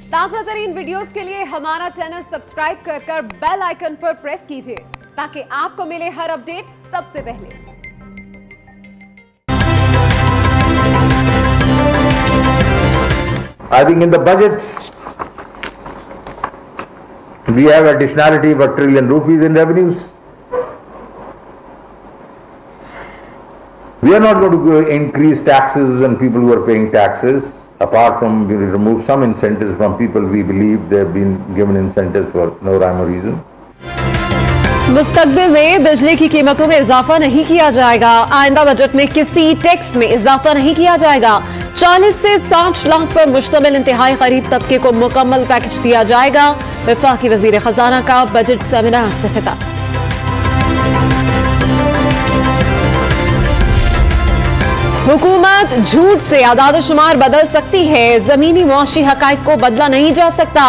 ताजा तरीन वीडियोस के लिए हमारा चैनल सब्सक्राइब कर बेल आइकन पर प्रेस कीजिए ताकि आपको मिले हर अपडेट सबसे पहले। I think in the budget, we have additionality of ₹1 trillion in revenues. We are not going to increase taxes on people who are paying taxes. Apart from we remove some incentives from people, we believe they have been given incentives for no rhyme or reason. मुस्तकबिल में बिजली की कीमतों में इजाफा नहीं किया जाएगा। आइंदा बजट में किसी टैक्स में इजाफा नहीं किया जाएगा। 40 से 60 लाख पर मुश्तमिल इंतहाई गरीब तबके को मुकम्मल पैकेज दिया जाएगा। वफाकी वजीर खजाना का बजट सेमिनार से खिताब। हुकूमत झूठ से आदाद-ओ-शुमार बदल सकती है, जमीनी मुआशी हकाइक को बदला नहीं जा सकता।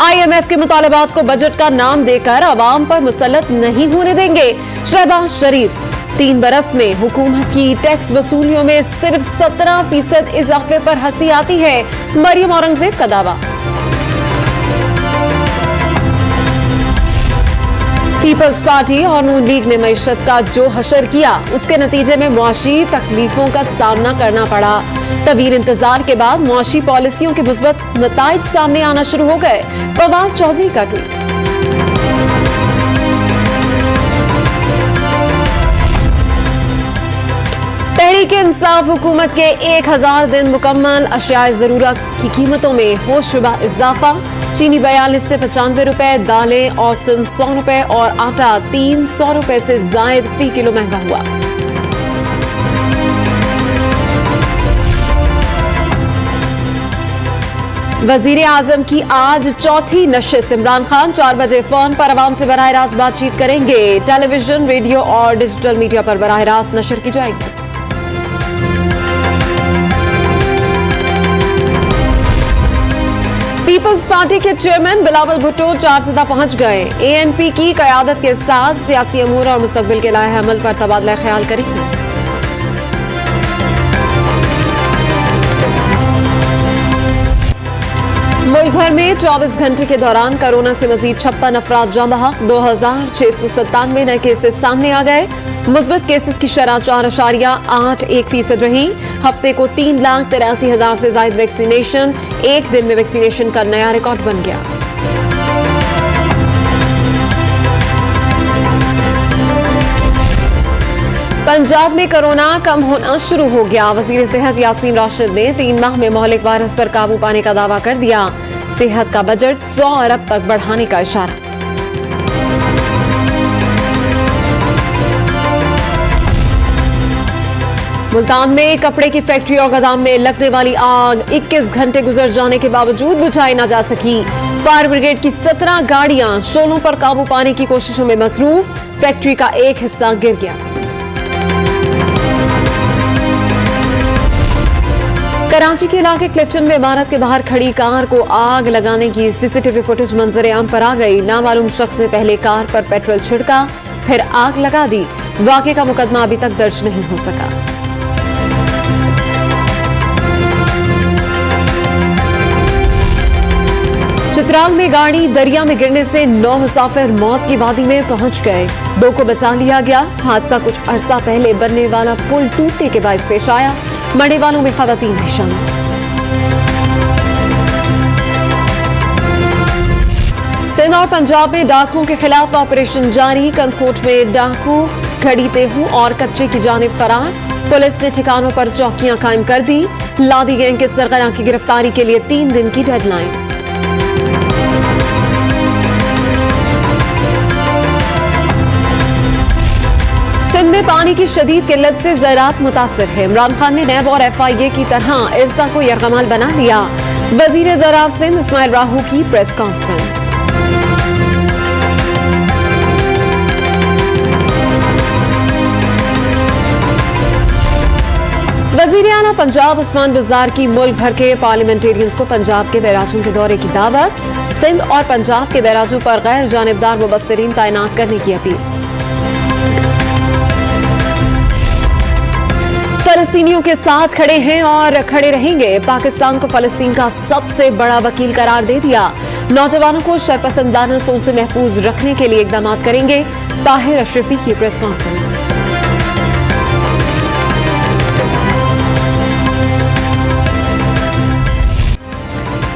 IMF के मुतालबात को बजट का नाम देकर अवाम पर मुसल्लत नहीं होने देंगे। शहबाज शरीफ 3 बरस में हुकूमत की टैक्स वसूलियों में सिर्फ 17% इजाफे पर हंसी आती है, मरियम औरंगजेब का दावा। पीपल्स पार्टी और नून लीग ने मईशत का जो हशर किया, उसके नतीजे में मुआशी तकलीफों का सामना करना पड़ा। तवील इंतजार के बाद मुआशी पॉलिसियों के मुस्बत नताइज सामने आना शुरू हो गए। फवाद चौधरी का ट्वीट। तहरीक-ए-इंसाफ हुकूमत के 1000 दिन मुकम्मल। अशियाए जरूरत की कीमतों में होशरुबा इजाफा। चीनी 42 से 95 रुपए, दालें औसतन 100 रुपए और आटा 300 रुपए से जायद फी किलो महंगा हुआ। वजीर आजम की आज चौथी नशिस्त। इमरान खान 4 बजे फोन पर अवाम से बराह रास्त बातचीत करेंगे। टेलीविजन, रेडियो और डिजिटल मीडिया पर बराह रास्त नशर की जाएगी। पीपल्स पार्टी के चेयरमैन बिलावल भुट्टो 4 सतह पहुंच गए। ANP की कयादत के साथ सियासी अमूर और मुस्तकबिल के लाए अमल पर तबादला ख्याल करेंगे। मुल्क भर में 24 घंटे के दौरान कोरोना से मजीद 56 अफराद जान बहक। 2697 नए केसेस सामने आ गए। मुस्बत केसेस की शरह 4.81% रही। हफ्ते को 3,83,000 से ज्यादा वैक्सीनेशन। एक दिन में वैक्सीनेशन का नया रिकॉर्ड बन गया। पंजाब में कोरोना कम होना शुरू हो गया। वजीर सेहत यास्मीन राशिद ने 3 माह में मोहलिक वायरस पर काबू पाने का दावा कर दिया। सेहत का बजट 100 अरब तक बढ़ाने का इशारा। मुल्तान में कपड़े की फैक्ट्री और गोदाम में लगने वाली आग 21 घंटे गुजर जाने के बावजूद बुझाई न जा सकी। फायर ब्रिगेड की 17 गाड़ियां शोलों पर काबू पाने की कोशिशों में मसरूफ। फैक्ट्री का एक हिस्सा गिर गया। कराची के इलाके क्लिफ्टन में इमारत के बाहर खड़ी कार को आग लगाने की CCTV फुटेज मंजर आम पर आ गई। नामालूम शख्स ने पहले कार पर पेट्रोल छिड़का, फिर आग लगा दी। वाकये का मुकदमा अभी तक दर्ज नहीं हो सका। चित्राल में गाड़ी दरिया में गिरने से 9 मुसाफिर मौत की वादी में पहुंच गए। 2 को बचा लिया गया। हादसा कुछ अरसा पहले बनने वाला पुल टूटने के बायस पेश आया। मरने वालों में खवातीन भी शामिल। सिंध और पंजाब में डाकुओं के खिलाफ ऑपरेशन जारी। कंदकोट में डाकू खड़ी पेहू और कच्चे की जानिब फरार। पुलिस ने ठिकानों पर चौकियां कायम कर दी। लादी गैंग के सरगना की गिरफ्तारी के लिए 3 दिन की डेडलाइन। सिंध में पानी की शदीद किल्लत से ज़राअत मुतासिर है। इमरान खान ने नैब और FIA की तरह इर्सा को यरगमाल बना लिया। वजीर ज़राअत सिंध इस्माइल राहू की प्रेस कॉन्फ्रेंस। वजीर आला पंजाब उस्मान बुज़दार की मुल्क भर के पार्लियामेंटेरियंस को पंजाब के बैराजों के दौरे की दावत। सिंध और पंजाब के बैराजों पर गैर जानिबदार मुबस्सिरीन तैनात करने की अपील। फलस्तीनियों के साथ खड़े हैं और खड़े रहेंगे। पाकिस्तान को फलस्तीन का सबसे बड़ा वकील करार दे दिया। नौजवानों को शरपसंदाना सोच से महफूज रखने के लिए इकदाम करेंगे। ताहिर अशरफी की प्रेस कॉन्फ्रेंस।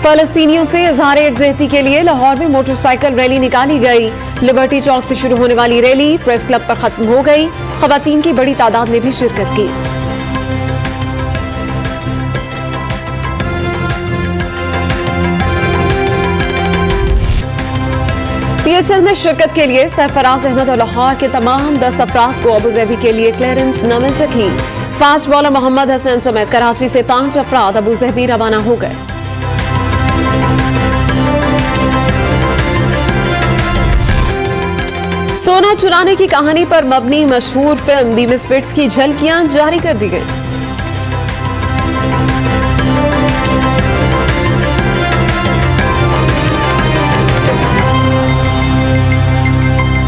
फलस्तीनियों से इजहार यकजहती के लिए लाहौर में मोटरसाइकिल रैली निकाली गई। लिबर्टी चौक से शुरू होने वाली रैली प्रेस क्लब पर खत्म हो गई। खवातीन की बड़ी तादाद ने भी शिरकत की। पीएसएल में शिरकत के लिए सरफराज अहमद और लाहौर के तमाम 10 अफराद को अबूजहबी के लिए क्लियरेंस न मिल सकी। फास्ट बॉलर मोहम्मद हसन समेत कराची से 5 अफराद अबूजहबी रवाना हो गए। सोना चुराने की कहानी पर मबनी मशहूर फिल्म दी मिसफिट्स की झलकियां जारी कर दी गई।